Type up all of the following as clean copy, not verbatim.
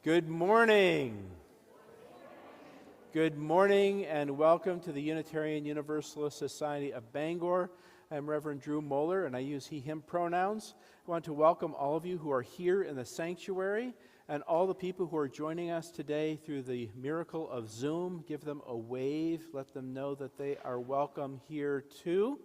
Good morning. Good morning and welcome to the Unitarian Universalist Society of Bangor. I'm Reverend Drew Moeller and I use he, him pronouns. I want to welcome all of you who are here in the sanctuary and all the people who are joining us today through the miracle of Zoom. Give them a wave. Let them know that they are welcome here too.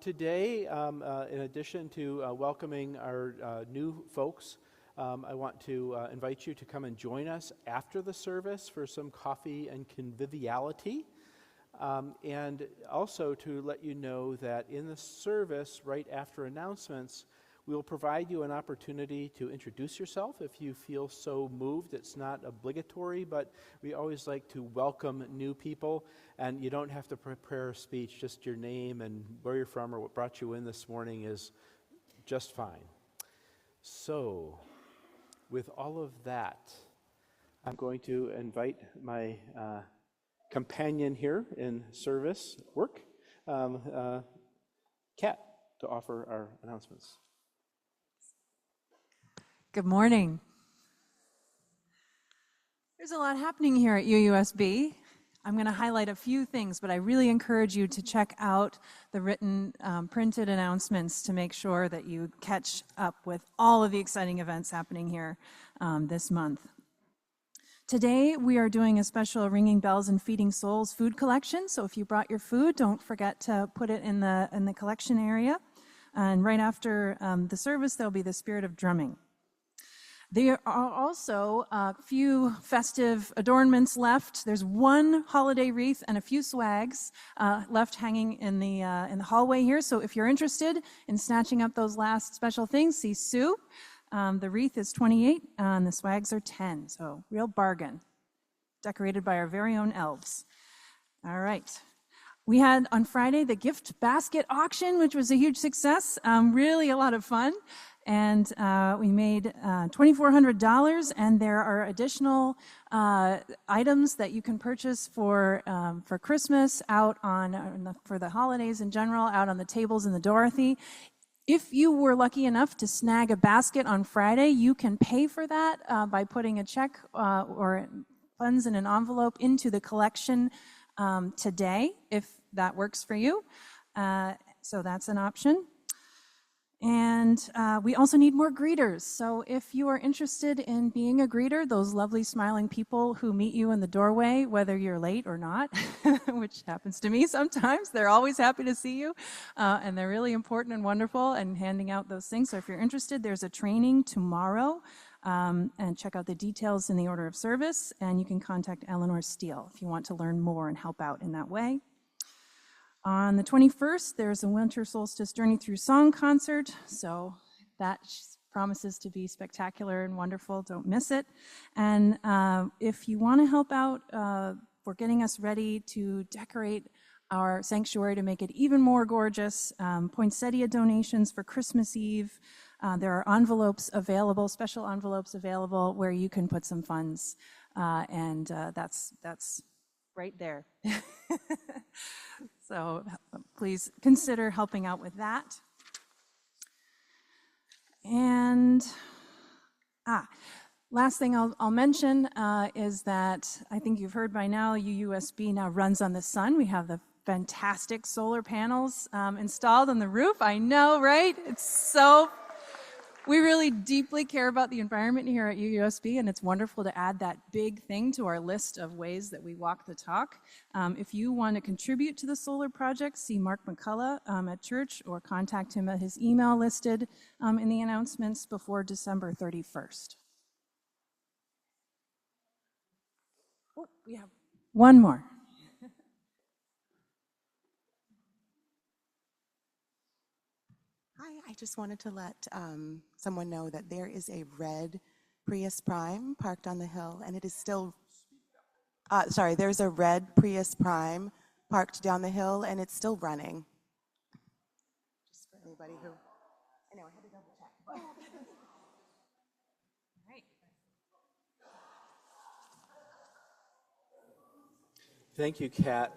Today, in addition to welcoming our new folks, I want to invite you to come and join us after the service for some coffee and conviviality. And also to let you know that in the service, right after announcements, we will provide you an opportunity to introduce yourself if you feel so moved. It's not obligatory, but we always like to welcome new people. And you don't have to prepare a speech, just your name and where you're from or what brought you in this morning is just fine. So, with all of that, I'm going to invite my companion here in service work, Kat, to offer our announcements. Good morning. There's a lot happening here at UUSB. I'm going to highlight a few things, but I really encourage you to check out the written, printed announcements to make sure that you catch up with all of the exciting events happening here this month. Today, we are doing a special Ringing Bells and Feeding Souls food collection. So if you brought your food, don't forget to put it in the collection area. And right after the service, there'll be the Spirit of Drumming. There are also a few festive adornments left. There's one holiday wreath and a few swags left hanging in the hallway here. So if you're interested in snatching up those last special things, see Sue. The wreath is $28 and the swags are $10. So real bargain. Decorated by our very own elves. All right. We had on Friday the gift basket auction, which was a huge success. Really a lot of fun. And we made $2,400, and there are additional items that you can purchase for Christmas out for the holidays in general, out on the tables in the Dorothy. If you were lucky enough to snag a basket on Friday, you can pay for that by putting a check or funds in an envelope into the collection today, if that works for you. So that's an option. And we also need more greeters. So if you are interested in being a greeter, those lovely smiling people who meet you in the doorway, whether you're late or not, which happens to me sometimes, they're always happy to see you. And they're really important and wonderful and handing out those things. So if you're interested, there's a training tomorrow. And check out the details in the order of service. And you can contact Eleanor Steele if you want to learn more and help out in that way. On the 21st, there's a Winter Solstice Journey Through Song concert, so that promises to be spectacular and wonderful. Don't miss it. And if you want to help out for getting us ready to decorate our sanctuary to make it even more gorgeous, poinsettia donations for Christmas Eve. There are envelopes available, special envelopes available where you can put some funds, and that's right there. So please consider helping out with that. And last thing I'll mention is that I think you've heard by now, UUSB now runs on the sun. We have the fantastic solar panels installed on the roof. I know, right? We really deeply care about the environment here at UUSB, and it's wonderful to add that big thing to our list of ways that we walk the talk. If you want to contribute to the solar project, see Mark McCullough at church or contact him at his email listed in the announcements before December 31st. Oh, we have one more. Hi, I just wanted to let someone know that there is a red Prius Prime parked on the hill, and it is still, there's a red Prius Prime parked down the hill, and it's still running. Just for anybody who, I know, I had to double check. Right. Thank you, Kat.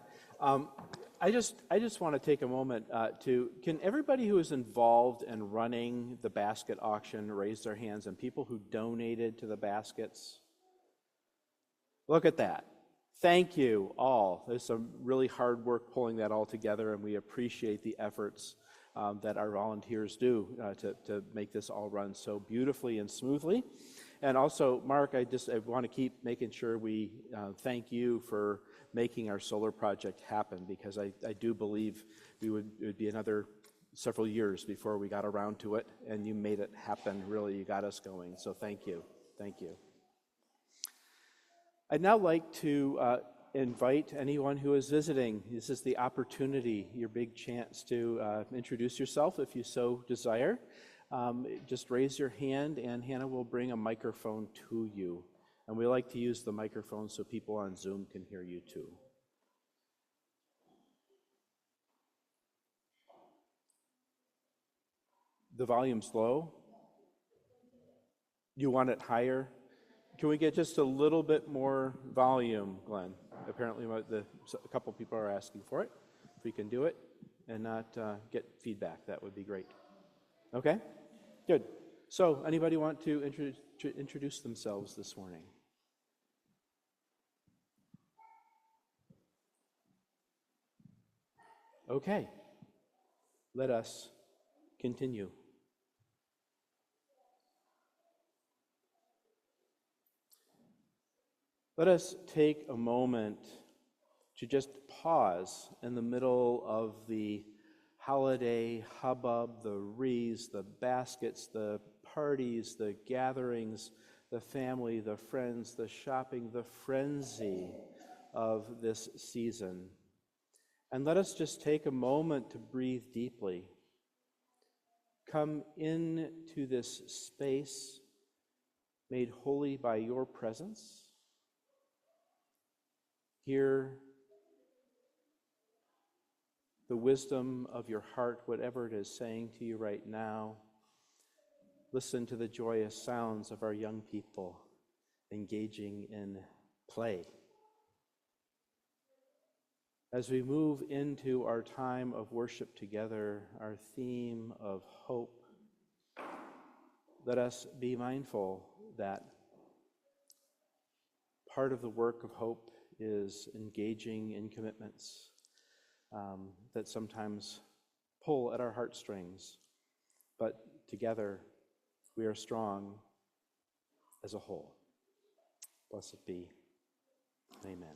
I just want to take a moment can everybody who is involved in running the basket auction raise their hands, and people who donated to the baskets? Look at that. Thank you all. There's some really hard work pulling that all together, and we appreciate the efforts that our volunteers do to make this all run so beautifully and smoothly. And also, Mark, I want to keep making sure we thank you for making our solar project happen, because I do believe it would be another several years before we got around to it, and you made it happen. Really, you got us going. So thank you. Thank you. I'd now like to invite anyone who is visiting. This is the opportunity, your big chance to introduce yourself if you so desire. Just raise your hand and Hannah will bring a microphone to you. And we like to use the microphone so people on Zoom can hear you too. The volume's low. You want it higher? Can we get just a little bit more volume, Glenn? Apparently a couple people are asking for it. If we can do it and not get feedback, that would be great. Okay, good. So anybody want to introduce themselves this morning? Okay, let us continue. Let us take a moment to just pause in the middle of the holiday hubbub, the wreaths, the baskets, the parties, the gatherings, the family, the friends, the shopping, the frenzy of this season. And let us just take a moment to breathe deeply. Come into this space made holy by your presence. Hear the wisdom of your heart, whatever it is saying to you right now. Listen to the joyous sounds of our young people engaging in play. As we move into our time of worship together, our theme of hope, let us be mindful that part of the work of hope is engaging in commitments that sometimes pull at our heartstrings, but together we are strong as a whole. Blessed be. Amen.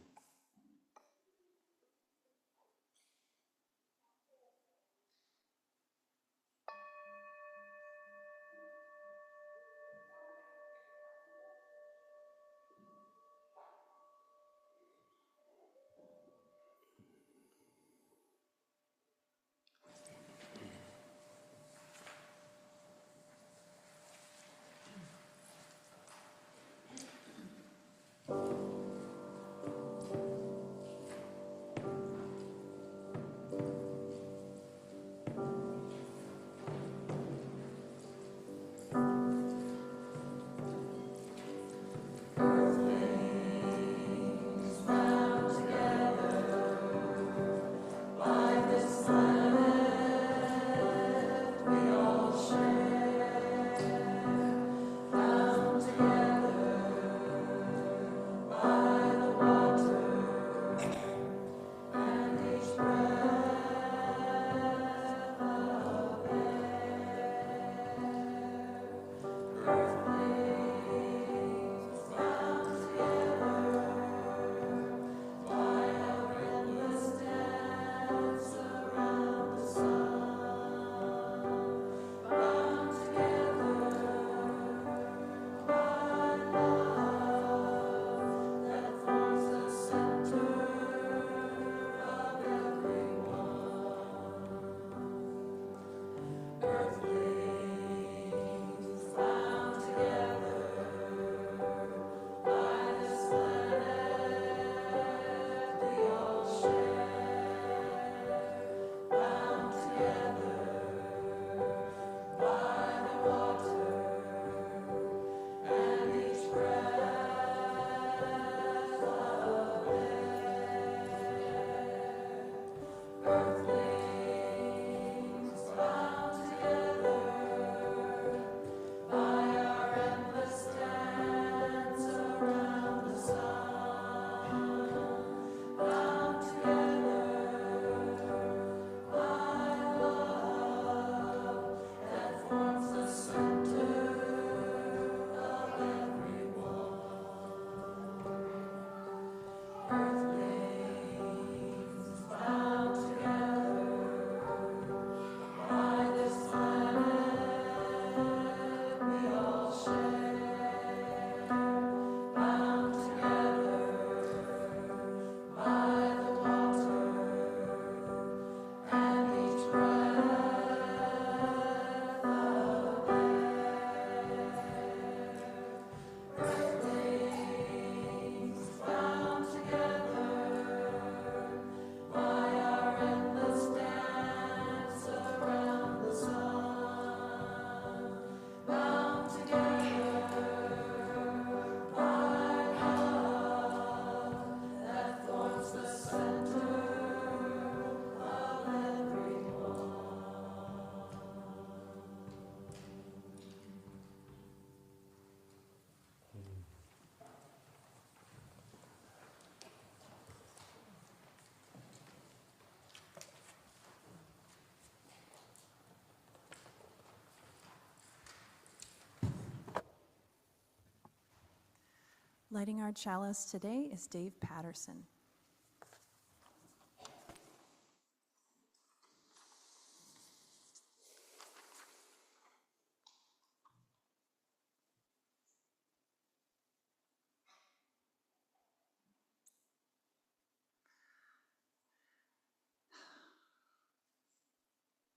Lighting our chalice today is Dave Patterson.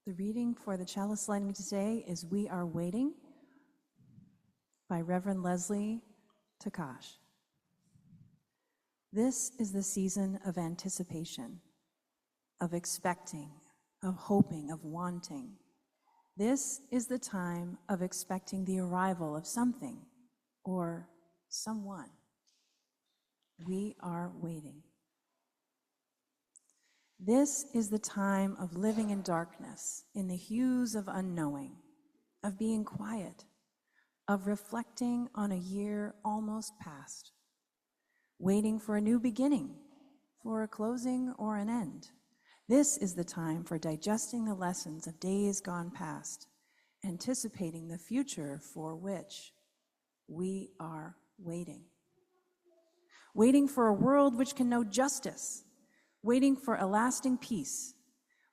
The reading for the chalice lighting today is We Are Waiting by Reverend Leslie Takash. This is the season of anticipation, of expecting, of hoping, of wanting. This is the time of expecting the arrival of something or someone. We are waiting. This is the time of living in darkness, in the hues of unknowing, of being quiet, of reflecting on a year almost past, waiting for a new beginning, for a closing or an end. This is the time for digesting the lessons of days gone past, anticipating the future for which we are waiting. Waiting for a world which can know justice, waiting for a lasting peace,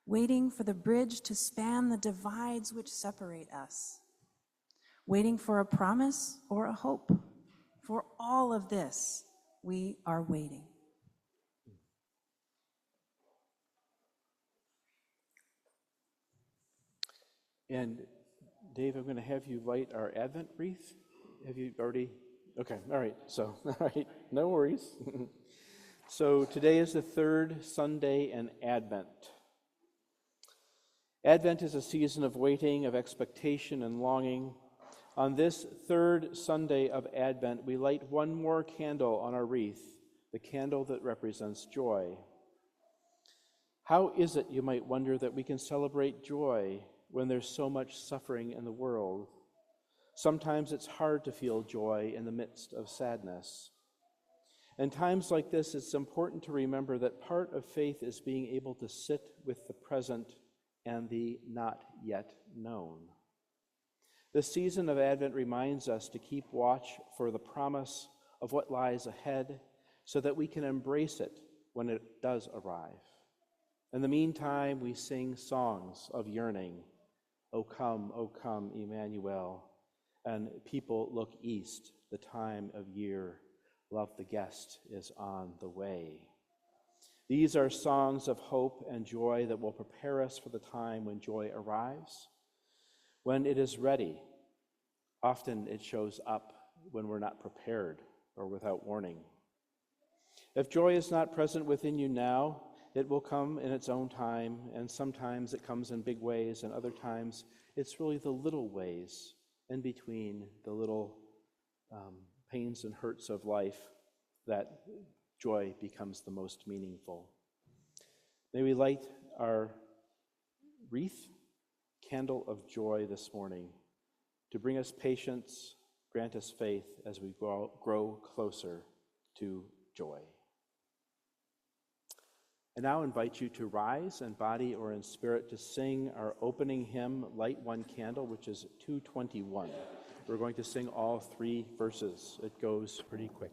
waiting for the bridge to span the divides which separate us, waiting for a promise or a hope. For all of this, we are waiting. And Dave, I'm going to have you light our Advent wreath. Have you already? Okay, all right. So, all right, no worries. So today is the third Sunday in Advent. Advent is a season of waiting, of expectation and longing. On this third Sunday of Advent, we light one more candle on our wreath, the candle that represents joy. How is it, you might wonder, that we can celebrate joy when there's so much suffering in the world? Sometimes it's hard to feel joy in the midst of sadness. In times like this, it's important to remember that part of faith is being able to sit with the present and the not yet known. The season of Advent reminds us to keep watch for the promise of what lies ahead so that we can embrace it when it does arrive. In the meantime, we sing songs of yearning. O come, Emmanuel. And people look east, the time of year. Love the guest is on the way. These are songs of hope and joy that will prepare us for the time when joy arrives. When it is ready, often it shows up when we're not prepared or without warning. If joy is not present within you now, it will come in its own time, and sometimes it comes in big ways, and other times it's really the little ways in between, the little pains and hurts of life, that joy becomes the most meaningful. May we light our wreath, candle of joy this morning, to bring us patience, grant us faith as we grow closer to joy. I now invite you to rise in body or in spirit to sing our opening hymn, Light One Candle, which is 221. We're going to sing all three verses. It goes pretty quick.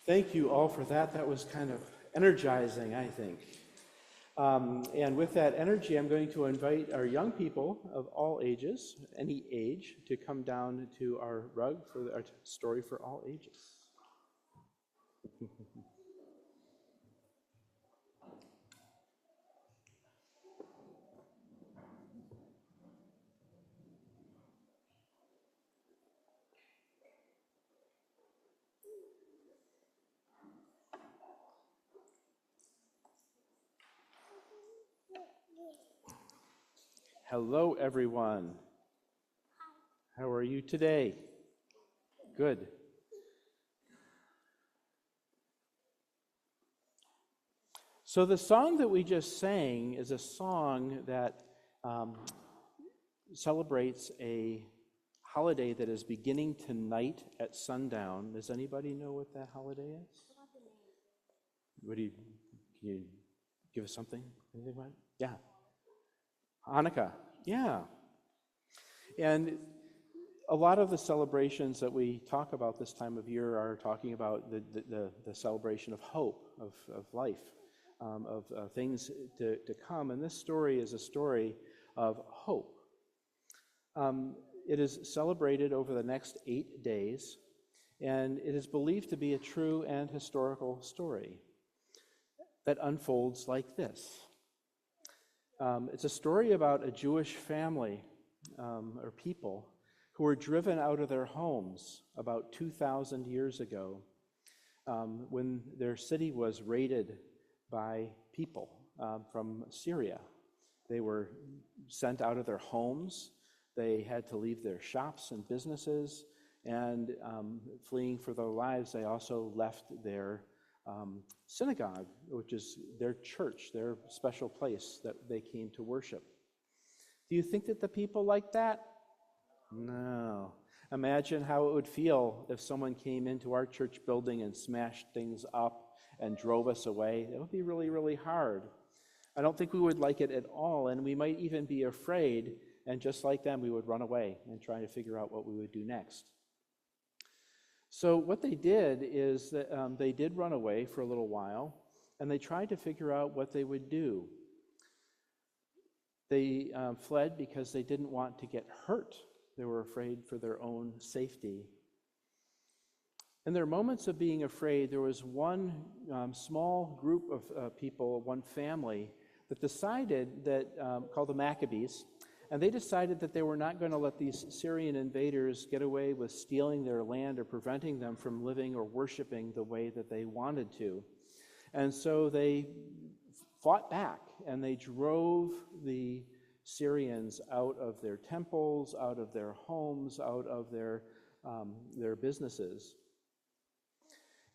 Thank you all for that. That was kind of energizing, I think. And with that energy, I'm going to invite our young people of all ages, any age, to come down to our rug for our story for all ages. Hello, everyone. How are you today? Good. So the song that we just sang is a song that celebrates a holiday that is beginning tonight at sundown. Does anybody know what that holiday is? Can you give us something? Anything about it? Yeah. Hanukkah. Yeah. And a lot of the celebrations that we talk about this time of year are talking about the celebration of hope, of life, of things to come. And this story is a story of hope. It is celebrated over the next 8 days, and it is believed to be a true and historical story that unfolds like this. It's a story about a Jewish family or people who were driven out of their homes about 2,000 years ago when their city was raided by people from Syria. They were sent out of their homes. They had to leave their shops and businesses, and fleeing for their lives, they also left their synagogue, which is their church, their special place that they came to worship. Do you think that the people like that? No. Imagine how it would feel if someone came into our church building and smashed things up and drove us away. It would be really, really hard. I don't think we would like it at all, and we might even be afraid, and just like them, we would run away and try to figure out what we would do next. So what they did is that they did run away for a little while, and they tried to figure out what they would do. They fled because they didn't want to get hurt. They were afraid for their own safety. In their moments of being afraid, there was one small group of people, one family, that decided that, called the Maccabees, and they decided that they were not going to let these Syrian invaders get away with stealing their land or preventing them from living or worshiping the way that they wanted to. And so they fought back, and they drove the Syrians out of their temples, out of their homes, out of their businesses.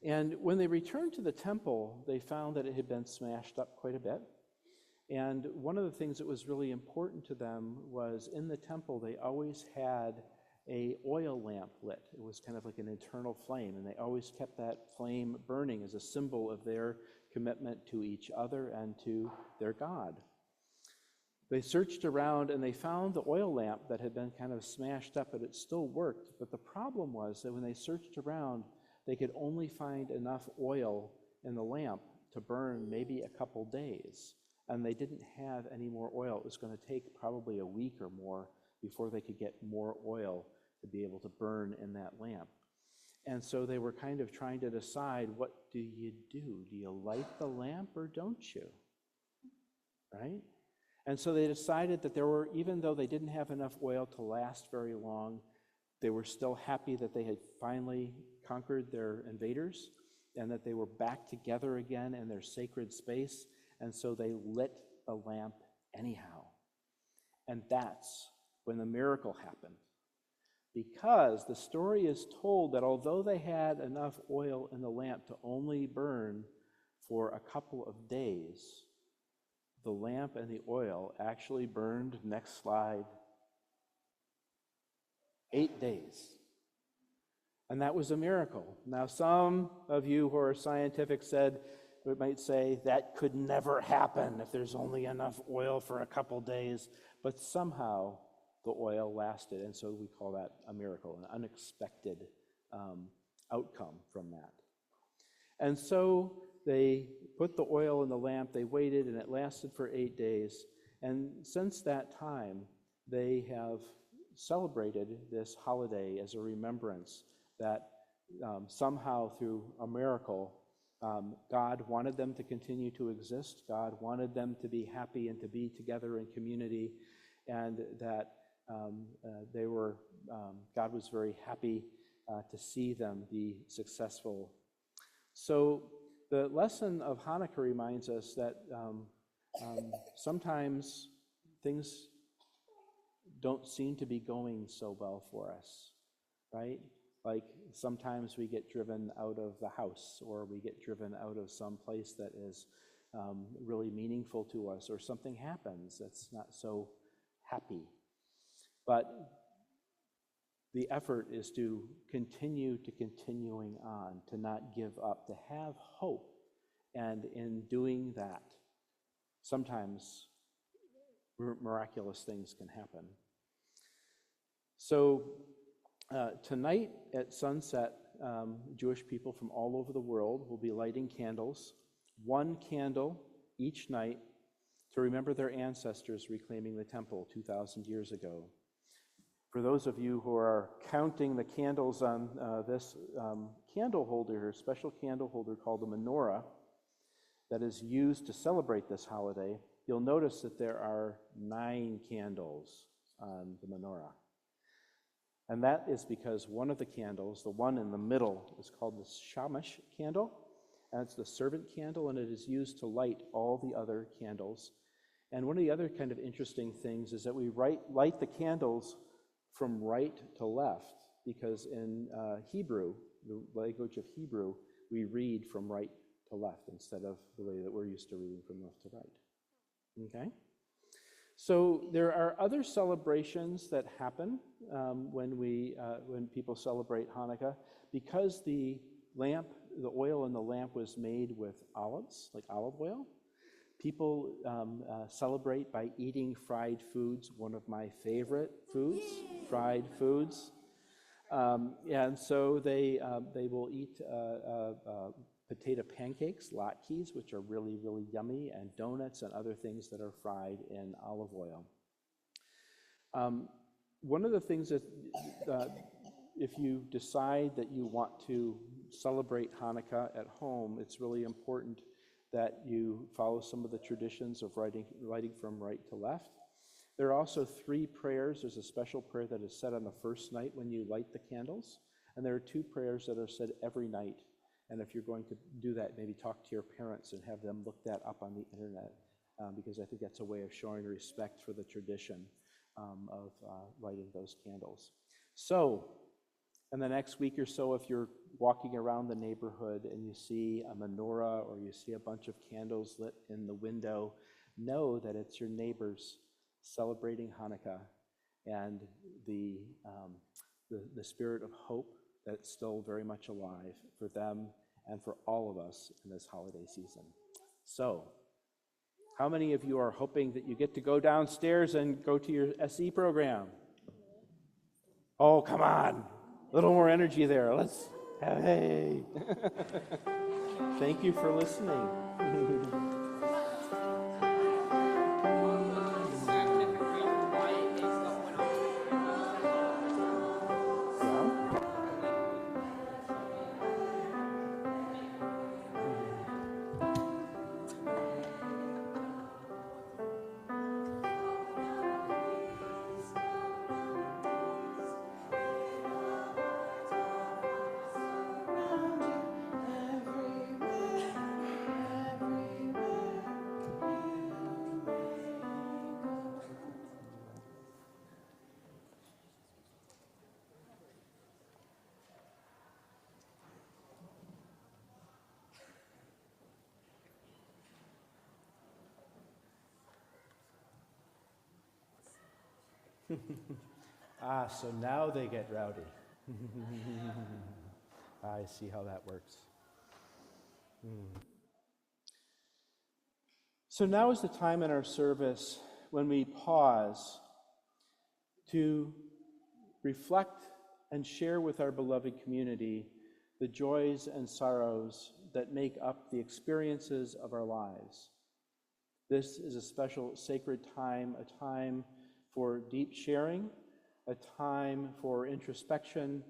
And when they returned to the temple, they found that it had been smashed up quite a bit. And one of the things that was really important to them was in the temple, they always had a oil lamp lit. It was kind of like an internal flame, and they always kept that flame burning as a symbol of their commitment to each other and to their God. They searched around and they found the oil lamp that had been kind of smashed up, but it still worked. But the problem was that when they searched around, they could only find enough oil in the lamp to burn maybe a couple days. And they didn't have any more oil. It was going to take probably a week or more before they could get more oil to be able to burn in that lamp. And so they were kind of trying to decide, what do you do? Do you light the lamp or don't you? Right? And so they decided that even though they didn't have enough oil to last very long, they were still happy that they had finally conquered their invaders and that they were back together again in their sacred space. And so they lit the lamp anyhow. And that's when the miracle happened. Because the story is told that although they had enough oil in the lamp to only burn for a couple of days, the lamp and the oil actually burned, next slide, 8 days. And that was a miracle. Now, some of you who are scientific might say that could never happen if there's only enough oil for a couple days, but somehow the oil lasted, and so we call that a miracle, an unexpected outcome from that. And so they put the oil in the lamp, they waited, and it lasted for 8 days. And since that time, they have celebrated this holiday as a remembrance that somehow through a miracle, God wanted them to continue to exist. God wanted them to be happy and to be together in community, and that God was very happy to see them be successful. So the lesson of Hanukkah reminds us that sometimes things don't seem to be going so well for us, right? Like sometimes we get driven out of the house, or we get driven out of some place that is really meaningful to us, or something happens that's not so happy. But the effort is to continuing on, to not give up, to have hope. And in doing that, sometimes miraculous things can happen. So tonight at sunset, Jewish people from all over the world will be lighting candles, one candle each night, to remember their ancestors reclaiming the temple 2,000 years ago. For those of you who are counting the candles on this candle holder, special candle holder called the menorah, that is used to celebrate this holiday, you'll notice that there are 9 candles on the menorah. And that is because one of the candles, the one in the middle, is called the shamash candle, and it's the servant candle, and it is used to light all the other candles. And one of the other kind of interesting things is that we light the candles from right to left, because in Hebrew, the language of Hebrew, we read from right to left instead of the way that we're used to reading from left to right. Okay? So there are other celebrations that happen when people celebrate Hanukkah. Because the oil in the lamp was made with olives, like olive oil, people celebrate by eating fried foods, one of my favorite foods, fried foods. And so they will eat potato pancakes, latkes, which are really, really yummy, and donuts and other things that are fried in olive oil. One of the things that, if you decide that you want to celebrate Hanukkah at home, it's really important that you follow some of the traditions of lighting from right to left. There are also 3 prayers. There's a special prayer that is said on the first night when you light the candles, and there are 2 prayers that are said every night. And if you're going to do that, maybe talk to your parents and have them look that up on the internet, because I think that's a way of showing respect for the tradition of lighting those candles. So, in the next week or so, if you're walking around the neighborhood and you see a menorah or you see a bunch of candles lit in the window, know that it's your neighbors celebrating Hanukkah, and the spirit of hope that's still very much alive for them and for all of us in this holiday season. So, how many of you are hoping that you get to go downstairs and go to your SE program? Oh, come on. A little more energy there. Let's, hey. Thank you for listening. So now they get rowdy. I see how that works. So now is the time in our service when we pause to reflect and share with our beloved community the joys and sorrows that make up the experiences of our lives. This is a special sacred time, a time for deep sharing, a time for introspection,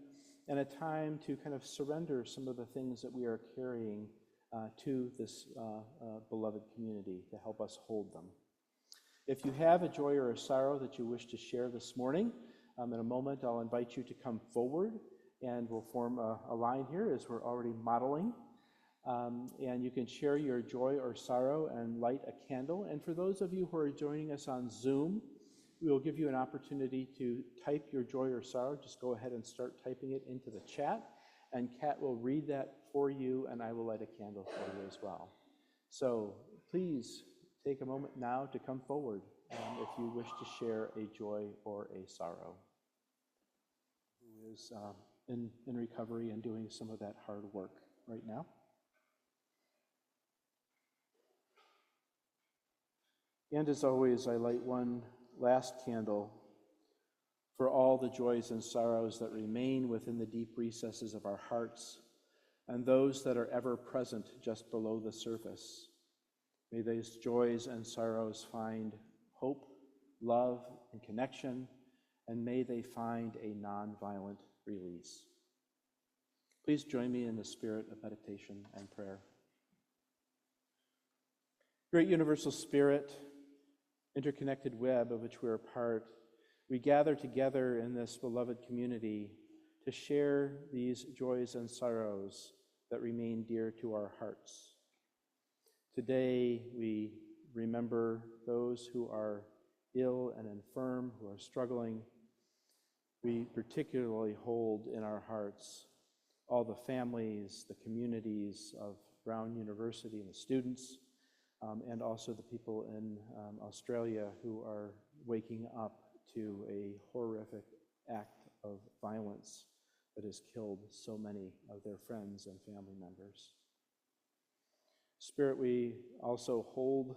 and a time to kind of surrender some of the things that we are carrying to this beloved community to help us hold them. If you have a joy or a sorrow that you wish to share this morning, in a moment I'll invite you to come forward and we'll form a line here as we're already modeling. And you can share your joy or sorrow and light a candle. And for those of you who are joining us on Zoom, we will give you an opportunity to type your joy or sorrow. Just go ahead and start typing it into the chat, and Kat will read that for you, and I will light a candle for you as well. So please take a moment now to come forward if you wish to share a joy or a sorrow. Who is in recovery and doing some of that hard work right now. And as always, I light one last candle for all the joys and sorrows that remain within the deep recesses of our hearts and those that are ever present just below the surface. May those joys and sorrows find hope, love, and connection, and may they find a nonviolent release. Please join me in the spirit of meditation and prayer. Great universal spirit, interconnected web of which we are part, we gather together in this beloved community to share these joys and sorrows that remain dear to our hearts. Today, we remember those who are ill and infirm, who are struggling. We particularly hold in our hearts all the families, the communities of Brown University and the students, and also the people in Australia who are waking up to a horrific act of violence that has killed so many of their friends and family members. Spirit, we also hold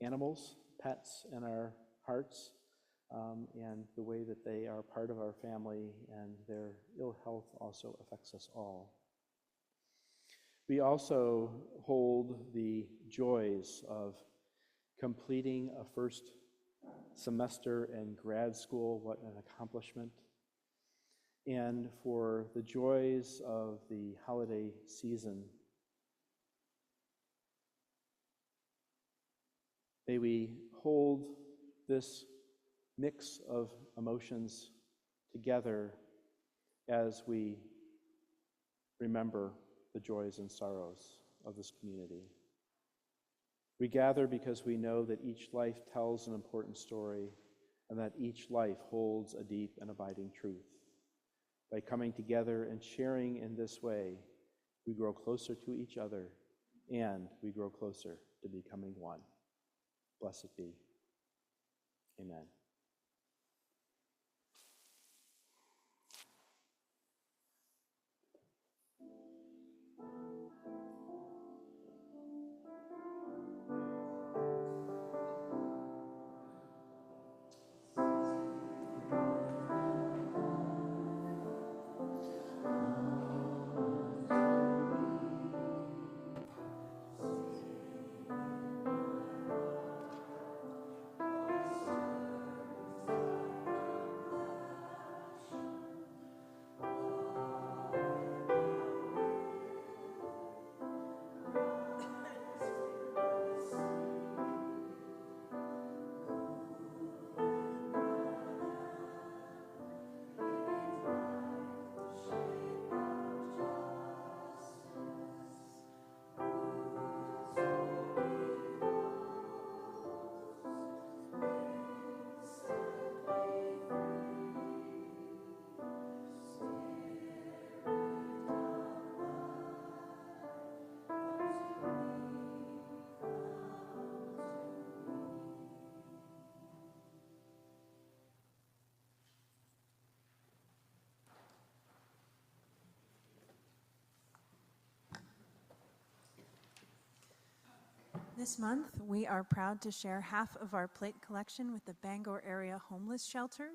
animals, pets in our hearts, and the way that they are part of our family and their ill health also affects us all. We also hold the joys of completing a first semester in grad school, what an accomplishment, and for the joys of the holiday season. May we hold this mix of emotions together as we remember the joys and sorrows of this community. We gather because we know that each life tells an important story and that each life holds a deep and abiding truth. By coming together and sharing in this way, we grow closer to each other and we grow closer to becoming one. Blessed be. Amen. This month, we are proud to share half of our plate collection with the Bangor Area Homeless Shelter.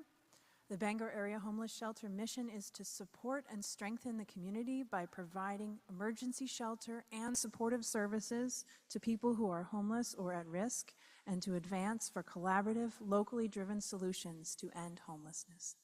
The Bangor Area Homeless Shelter mission is to support and strengthen the community by providing emergency shelter and supportive services to people who are homeless or at risk, and to advance for collaborative, locally driven solutions to end homelessness.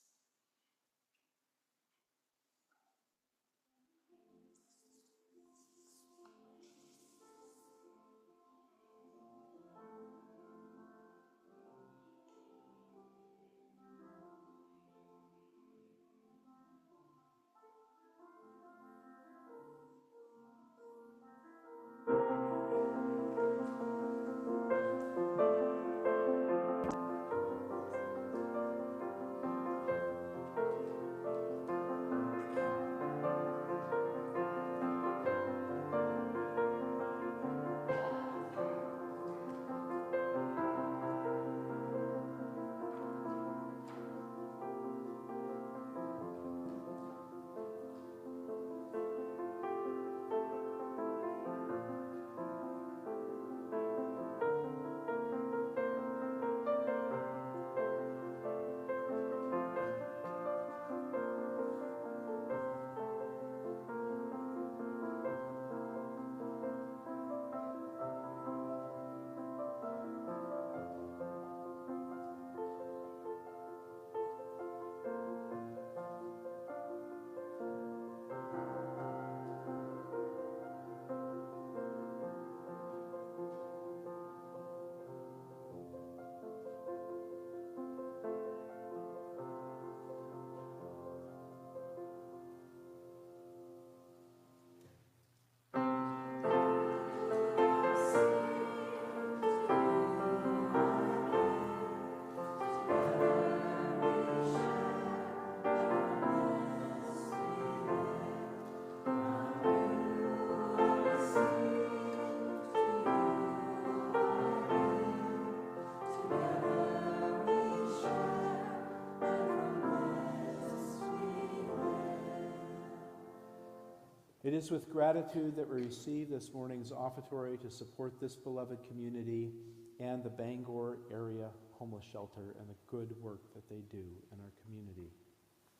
It is with gratitude that we receive this morning's offertory to support this beloved community and the Bangor Area Homeless Shelter and the good work that they do in our community.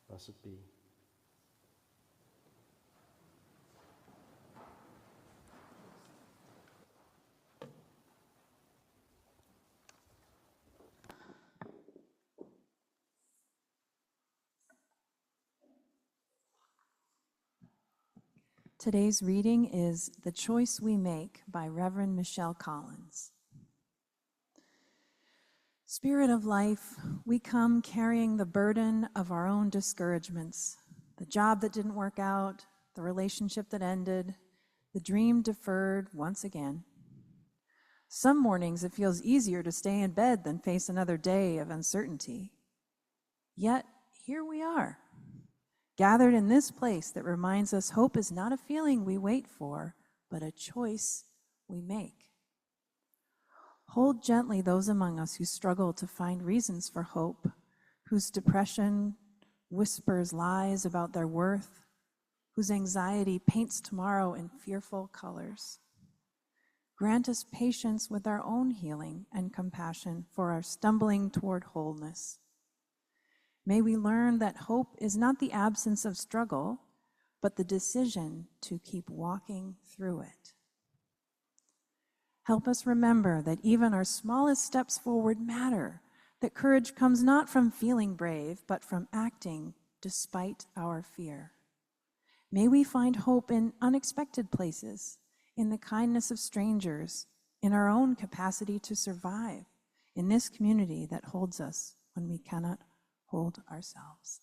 Blessed be. Today's reading is The Choice We Make by Reverend Michelle Collins. Spirit of life, we come carrying the burden of our own discouragements, the job that didn't work out, the relationship that ended, the dream deferred once again. Some mornings it feels easier to stay in bed than face another day of uncertainty. Yet here we are, gathered in this place that reminds us hope is not a feeling we wait for, but a choice we make. Hold gently those among us who struggle to find reasons for hope, whose depression whispers lies about their worth, whose anxiety paints tomorrow in fearful colors. Grant us patience with our own healing and compassion for our stumbling toward wholeness. May we learn that hope is not the absence of struggle, but the decision to keep walking through it. Help us remember that even our smallest steps forward matter, that courage comes not from feeling brave, but from acting despite our fear. May we find hope in unexpected places, in the kindness of strangers, in our own capacity to survive, in this community that holds us when we cannot hold ourselves.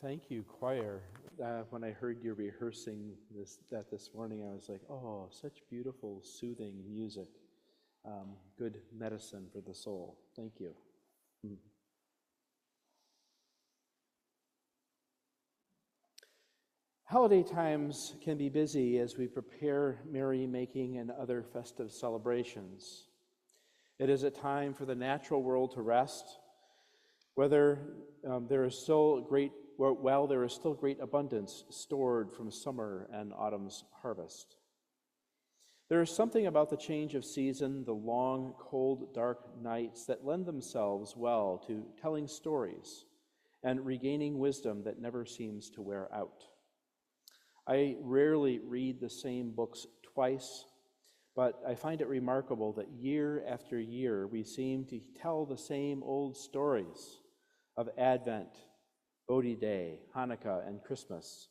Thank you, choir. When I heard you rehearsing this morning, I was like, oh, such beautiful, soothing music. Good medicine for the soul. Thank you. Holiday times can be busy as we prepare merrymaking and other festive celebrations. It is a time for the natural world to rest, whether there is still great abundance stored from summer and autumn's harvest. There is something about the change of season, the long, cold, dark nights that lend themselves well to telling stories and regaining wisdom that never seems to wear out. I rarely read the same books twice, but I find it remarkable that year after year we seem to tell the same old stories of Advent, Bodhi Day, Hanukkah, and Christmas,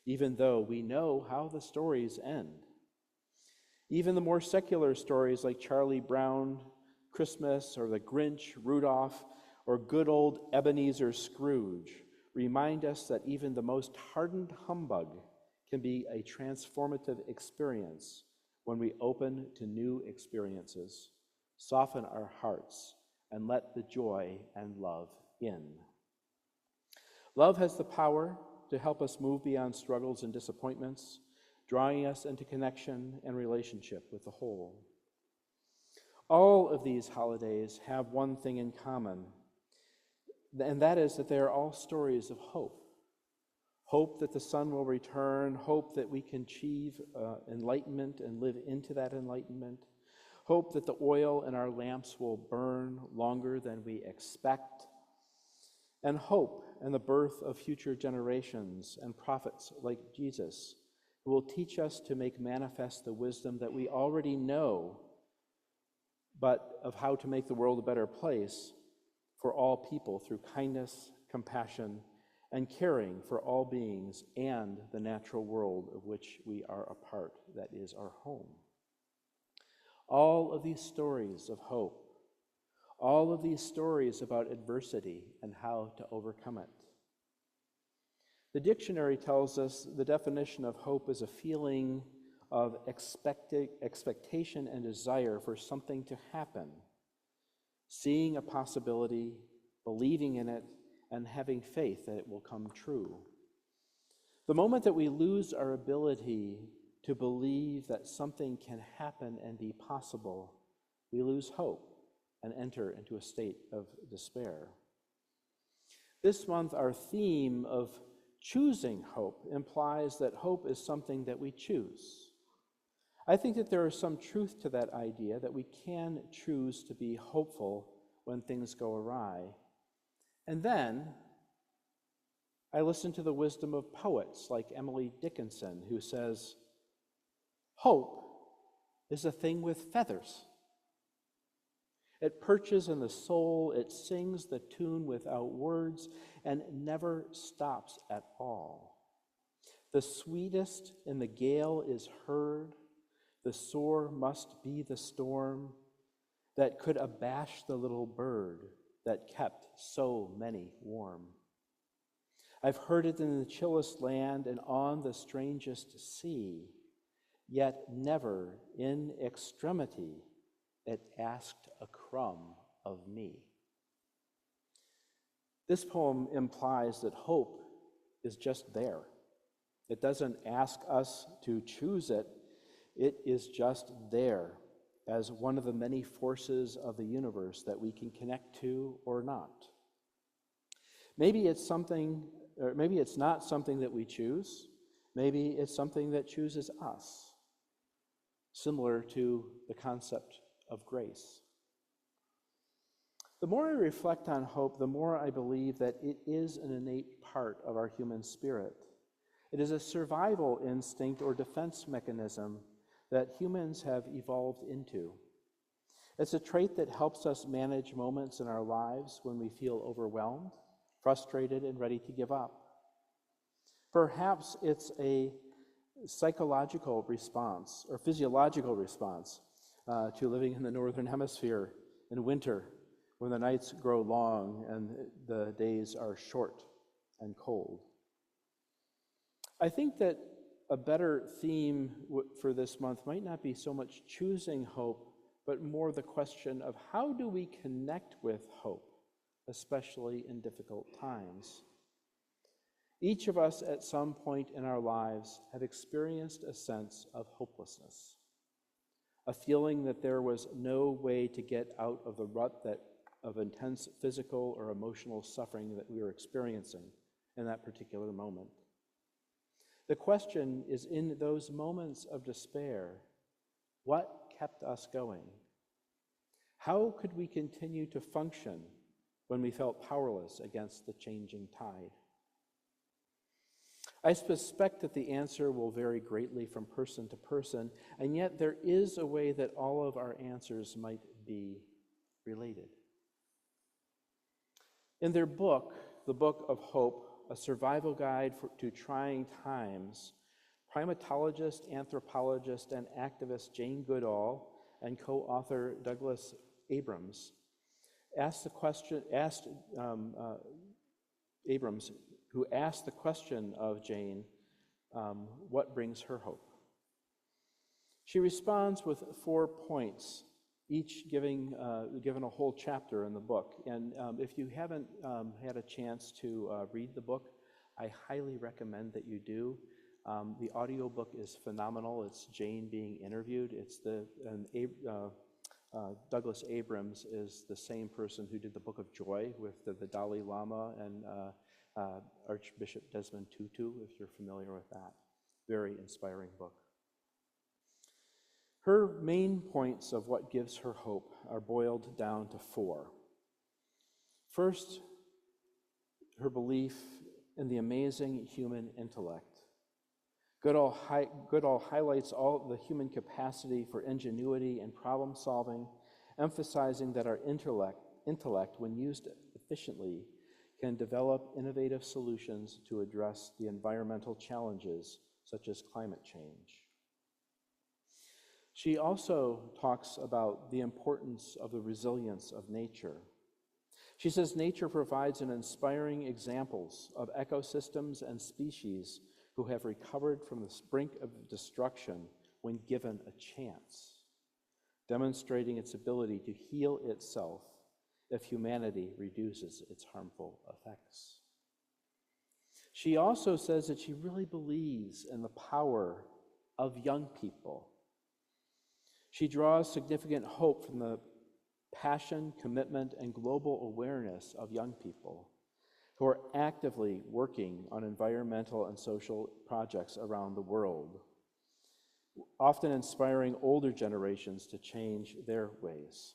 even though we know how the stories end. Even the more secular stories like Charlie Brown, Christmas, or the Grinch, Rudolph, or good old Ebenezer Scrooge remind us that even the most hardened humbug can be a transformative experience when we open to new experiences, soften our hearts, and let the joy and love in. Love has the power to help us move beyond struggles and disappointments, drawing us into connection and relationship with the whole. All of these holidays have one thing in common, and that is that they are all stories of hope. Hope that the sun will return, hope that we can achieve enlightenment and live into that enlightenment, hope that the oil in our lamps will burn longer than we expect, and hope in the birth of future generations and prophets like Jesus, who will teach us to make manifest the wisdom that we already know, but of how to make the world a better place for all people through kindness, compassion, and caring for all beings and the natural world of which we are a part, that is our home. All of these stories of hope, all of these stories about adversity and how to overcome it. The dictionary tells us the definition of hope is a feeling of expectation and desire for something to happen, seeing a possibility, believing in it, and having faith that it will come true. The moment that we lose our ability to believe that something can happen and be possible, we lose hope and enter into a state of despair. This month, our theme of choosing hope implies that hope is something that we choose. I think that there is some truth to that idea, that we can choose to be hopeful when things go awry. And then I listen to the wisdom of poets like Emily Dickinson, who says, hope is a thing with feathers. It perches in the soul, it sings the tune without words, and never stops at all. The sweetest in the gale is heard, the sore must be the storm that could abash the little bird that kept so many warm. I've heard it in the chillest land and on the strangest sea, yet never in extremity it asked a crumb of me. This poem implies that hope is just there. It doesn't ask us to choose it. It is just there as one of the many forces of the universe that we can connect to or not. Maybe it's something, or maybe it's not something that we choose. Maybe it's something that chooses us, similar to the concept of grace. The more I reflect on hope, the more I believe that it is an innate part of our human spirit. It is a survival instinct or defense mechanism that humans have evolved into. It's a trait that helps us manage moments in our lives when we feel overwhelmed, frustrated, and ready to give up. Perhaps it's a psychological response or physiological response to living in the northern hemisphere in winter when the nights grow long and the days are short and cold. I think that a better theme for this month might not be so much choosing hope, but more the question of how do we connect with hope, especially in difficult times. Each of us at some point in our lives have experienced a sense of hopelessness, a feeling that there was no way to get out of the rut of intense physical or emotional suffering that we were experiencing in that particular moment. The question is, in those moments of despair, what kept us going? How could we continue to function when we felt powerless against the changing tide? I suspect that the answer will vary greatly from person to person, and yet there is a way that all of our answers might be related. In their book, The Book of Hope, a survival guide to trying times, primatologist, anthropologist, and activist Jane Goodall and co-author Douglas Abrams Abrams, who asked the question of Jane, what brings her hope? She responds with 4 points, each given a whole chapter in the book. And if you haven't had a chance to read the book, I highly recommend that you do. The audiobook is phenomenal. It's Jane being interviewed. Douglas Abrams is the same person who did the Book of Joy with the Dalai Lama and Archbishop Desmond Tutu, if you're familiar with that. Very inspiring book. Her main points of what gives her hope are boiled down to 4. First, her belief in the amazing human intellect. Goodall highlights all the human capacity for ingenuity and problem solving, emphasizing that our intellect, when used efficiently, can develop innovative solutions to address the environmental challenges such as climate change. She also talks about the importance of the resilience of nature. She says nature provides an inspiring examples of ecosystems and species who have recovered from the brink of destruction when given a chance, demonstrating its ability to heal itself if humanity reduces its harmful effects. She also says that she really believes in the power of young people. She draws significant hope from the passion, commitment, and global awareness of young people who are actively working on environmental and social projects around the world, often inspiring older generations to change their ways.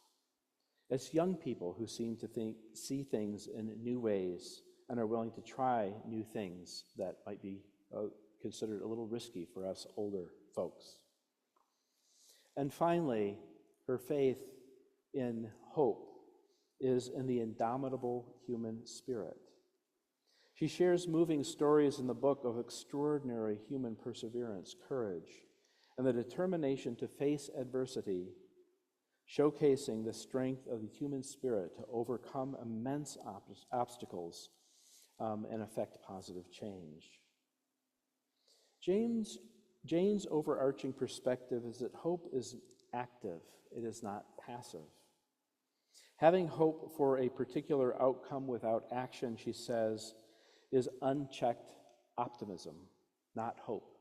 It's young people who seem to see things in new ways and are willing to try new things that might be considered a little risky for us older folks. And finally, her faith in hope is in the indomitable human spirit. She shares moving stories in the book of extraordinary human perseverance, courage, and the determination to face adversity, showcasing the strength of the human spirit to overcome immense obstacles and affect positive change. Jane's overarching perspective is that hope is active, it is not passive. Having hope for a particular outcome without action, she says, is unchecked optimism, not hope.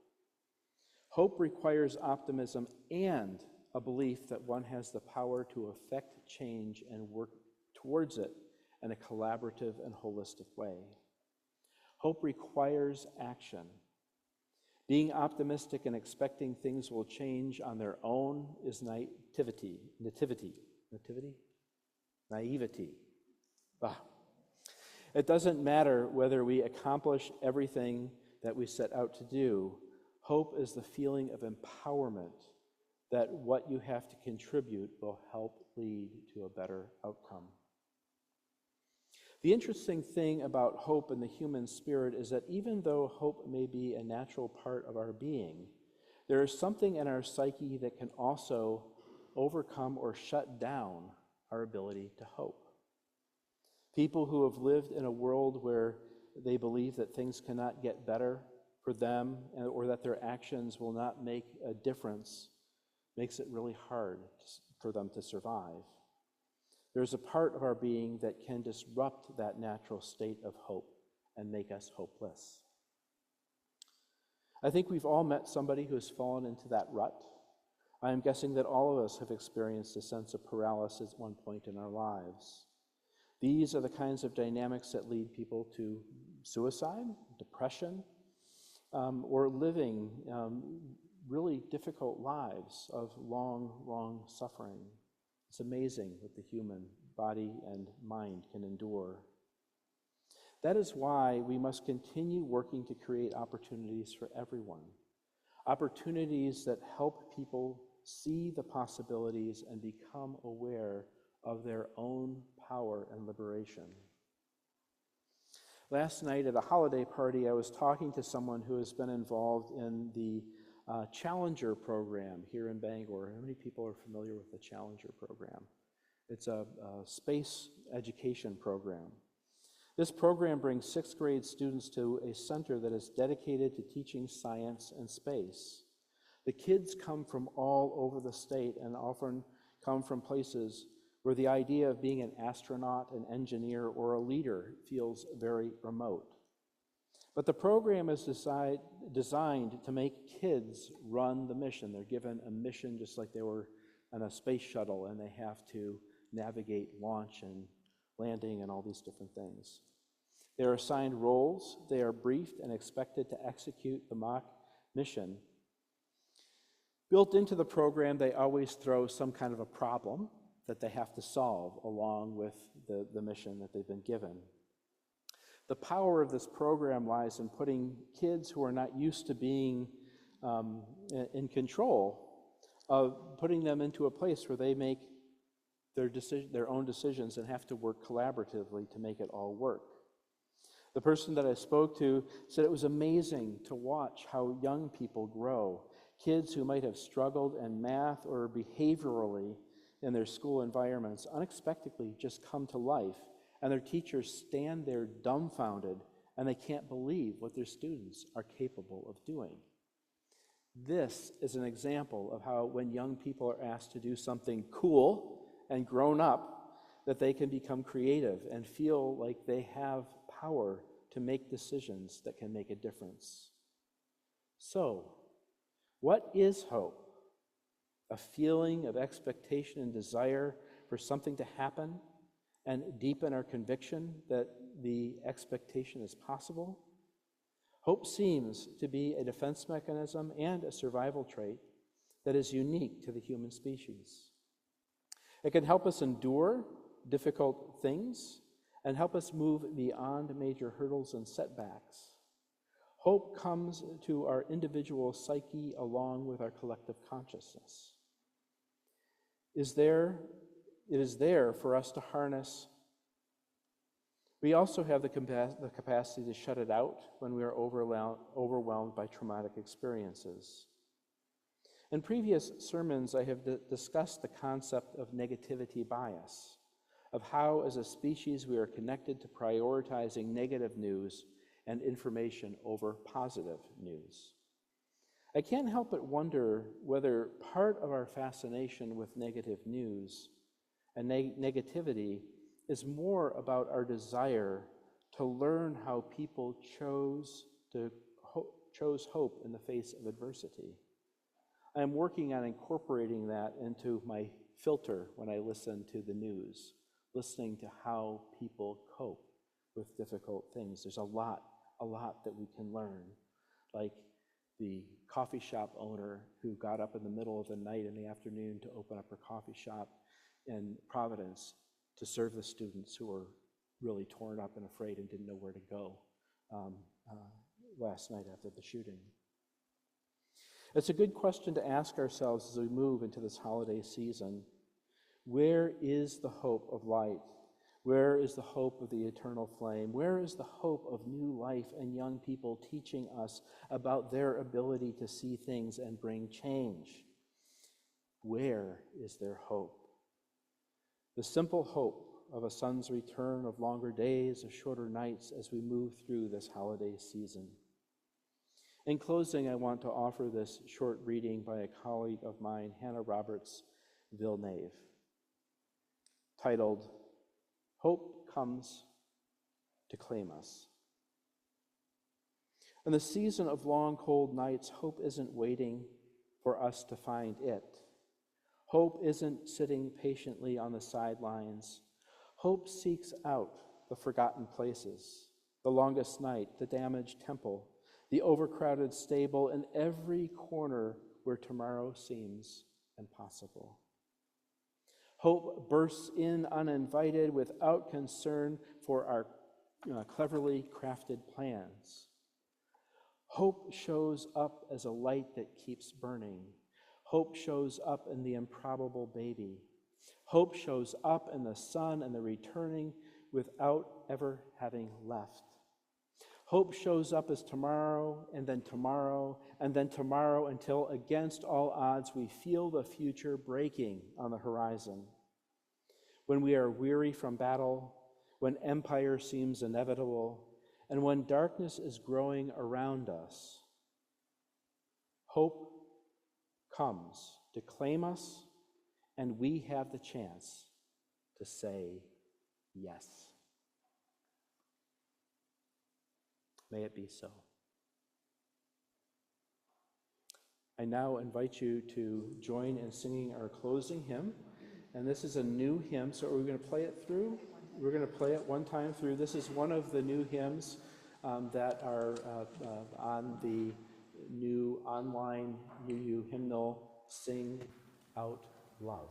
Hope requires optimism and a belief that one has the power to affect change and work towards it in a collaborative and holistic way. Hope requires action. Being optimistic and expecting things will change on their own is naivety. It doesn't matter whether we accomplish everything that we set out to do. Hope is the feeling of empowerment that what you have to contribute will help lead to a better outcome. The interesting thing about hope in the human spirit is that even though hope may be a natural part of our being, there is something in our psyche that can also overcome or shut down our ability to hope. People who have lived in a world where they believe that things cannot get better for them or that their actions will not make a difference, makes it really hard for them to survive. There's a part of our being that can disrupt that natural state of hope and make us hopeless. I think we've all met somebody who has fallen into that rut. I am guessing that all of us have experienced a sense of paralysis at one point in our lives. These are the kinds of dynamics that lead people to suicide, depression, or living really difficult lives of long, long suffering. It's amazing what the human body and mind can endure. That is why we must continue working to create opportunities for everyone, opportunities that help people see the possibilities and become aware of their own power and liberation. Last night at a holiday party, I was talking to someone who has been involved in the Challenger program here in Bangor. How many people are familiar with the Challenger program? It's a space education program. This program brings 6th grade students to a center that is dedicated to teaching science and space. The kids come from all over the state and often come from places where the idea of being an astronaut, an engineer, or a leader feels very remote. But the program is designed to make kids run the mission. They're given a mission just like they were on a space shuttle, and they have to navigate launch and landing and all these different things. They are assigned roles, they are briefed and expected to execute the mock mission. Built into the program, they always throw some kind of a problem that they have to solve along with the mission that they've been given. The power of this program lies in putting kids who are not used to being in control, of putting them into a place where they make their own decisions and have to work collaboratively to make it all work. The person that I spoke to said it was amazing to watch how young people grow. Kids who might have struggled in math or behaviorally in their school environments unexpectedly just come to life, and their teachers stand there dumbfounded, and they can't believe what their students are capable of doing. This is an example of how when young people are asked to do something cool and grown up, that they can become creative and feel like they have power to make decisions that can make a difference. So, what is hope? A feeling of expectation and desire for something to happen and deepen our conviction that the expectation is possible? Hope seems to be a defense mechanism and a survival trait that is unique to the human species. It can help us endure difficult things and help us move beyond major hurdles and setbacks. Hope comes to our individual psyche along with our collective consciousness. It is there for us to harness. We also have the capacity to shut it out when we are overwhelmed by traumatic experiences. In previous sermons, I have discussed the concept of negativity bias, of how as a species we are connected to prioritizing negative news and information over positive news. I can't help but wonder whether part of our fascination with negative news and negativity is more about our desire to learn how people chose hope in the face of adversity. I am working on incorporating that into my filter when I listen to the news, listening to how people cope with difficult things. There's a lot that we can learn, like the coffee shop owner who got up in the middle of the night in the afternoon to open up her coffee shop in Providence to serve the students who were really torn up and afraid and didn't know where to go last night after the shooting. It's a good question to ask ourselves as we move into this holiday season. Where is the hope of light? Where is the hope of the eternal flame? Where is the hope of new life and young people teaching us about their ability to see things and bring change? Where is their hope? The simple hope of a son's return, of longer days, of shorter nights as we move through this holiday season. In closing, I want to offer this short reading by a colleague of mine, Hannah Roberts Villeneuve, titled, Hope Comes to Claim Us. In the season of long, cold nights, hope isn't waiting for us to find it. Hope isn't sitting patiently on the sidelines. Hope seeks out the forgotten places, the longest night, the damaged temple, the overcrowded stable, and every corner where tomorrow seems impossible. Hope bursts in uninvited without concern for our cleverly crafted plans. Hope shows up as a light that keeps burning. Hope shows up in the improbable baby. Hope shows up in the sun and the returning without ever having left. Hope shows up as tomorrow, and then tomorrow, and then tomorrow, until against all odds we feel the future breaking on the horizon. When we are weary from battle, when empire seems inevitable, and when darkness is growing around us, hope comes to claim us, and we have the chance to say yes. May it be so. I now invite you to join in singing our closing hymn. And this is a new hymn, so we're going to play it through. We're going to play it one time through. This is one of the new hymns that are on the new online UU hymnal, Sing Out Love.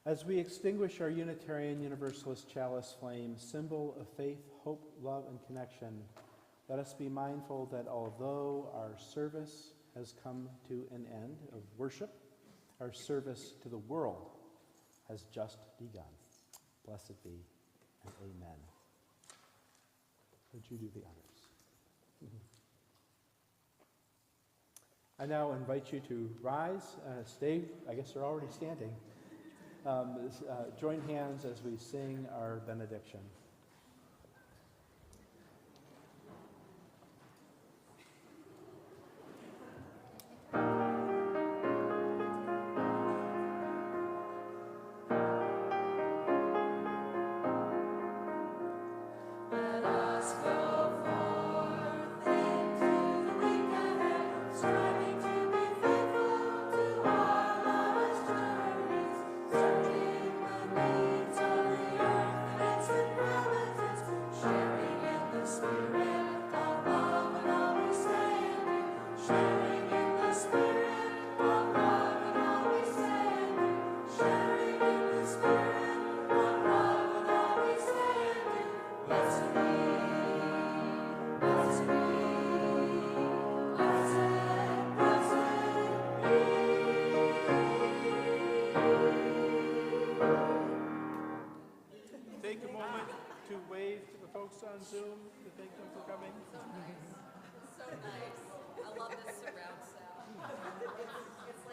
As we extinguish our Unitarian Universalist chalice flame, symbol of faith, hope, love, and connection, let us be mindful that although our service has come to an end of worship, our service to the world has just begun. Blessed be and amen. Would you do the honors? I now invite you to rise, stay, I guess you're already standing. Join hands as we sing our benediction. Starting the needs of the earth and its take a moment to wave to the folks on Zoom to thank them for coming. So nice. I love this surround sound. It's